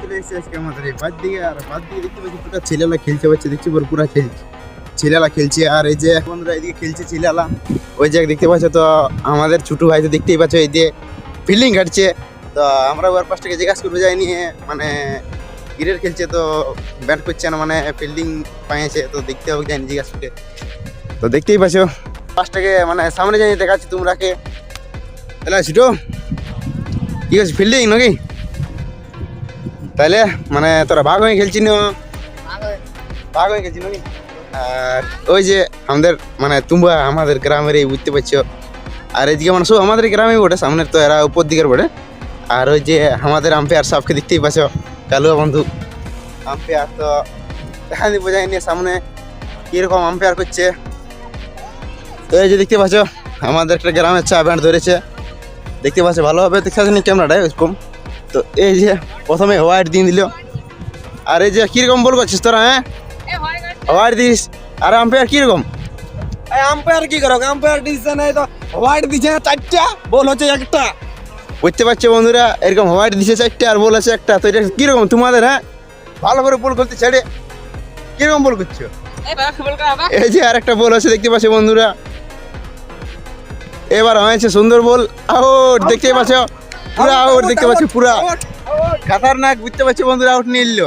চলে এসেছে আজকে আমাদের এই বাদ দিকে। আর বাদ দিকে দেখতে পাচ্ছি পুরো ছেলেলা খেলছে পাচ্ছে, দেখছি পুরো খেলছে, ছেলেলা খেলছে। আর এই যে বন্ধুরা এদিকে খেলছে ছেলেলা, ওই যে দেখতে পাচ্ছ। তো আমাদের ছোটো ভাই তো দেখতেই পাচ্ছ এই যে ফিল্ডিং কাটছে। তো আমরা ওর পাশ থেকে জিজ্ঞাসা করবো যাইনি, মানে ক্রিকেট খেলছে তো ব্যাট করছে না, মানে ফিল্ডিং পাইছে তো দেখতে হবে যাইনি জিজ্ঞাসা করে। তো দেখতেই পাচ্ছ পাশটাকে মানে সামনে যাই দেখাচ্ছি তোমরাকে। তাহলে ছোটো কি আছে ফিল্ডিং নাকি? তাহলে মানে তোরা ভাগ হয়ে খেলছি না? ভাগ হয়ে খেলছি নাকি? আর ওই যে আমাদের মানে তোমরা আমাদের গ্রামের এই বুঝতে পারছো। আর এদিকে মানে সব আমাদের গ্রামে বটে, সামনের তো এরা উপর দিকের বটে। আর ওই যে আমাদের আম্পায়ার সাহেবকে দেখতেই পাচ্ছ, কালুয়া বন্ধু আম্পায়ার। তো দেখা দিব যায়নি সামনে কিরকম আম্পায়ার করছে। তো এই যে দেখতে পাচ্ছ আমাদের একটা গ্রামের চা ব্যান্ড ধরেছে, দেখতে পাচ্ছ ভালোভাবে দেখতে পাচ্ছেন ক্যামেরাটাই ওরকম। তো এই যে প্রথমে হোয়াইট দিয়ে দিল। আর এই যে কিরকম বল করছিস তোরা? হ্যাঁ হোয়াইট দিস। আর আম্পায়ার কিরকম? আম্পায়ার কি করো? আম্পায়ার দিচ্ছে না, তো হোয়াইট দিচ্ছে না, 4টা বল হচ্ছে একটা। বুঝতে পারছো বন্ধুরা, এরকম হোয়াইট দিছে 4টা আর বল আছে একটা। তো এটা কিরকম তোমাদের? হ্যাঁ ভালো করে বল করতে ছেড়ে কিরকম বল করছো? এই যে আর একটা বল আছে দেখতে পাচ্ছ বন্ধুরা, এবার হয়েছে সুন্দর বল, আউট। দেখতে পাচ্ছ পুরা আউট, দেখতে পাচ্ছ পুরা খাতারনাক, বুঝতে পারছো বন্ধুরা, আউট নিয়ে নিল।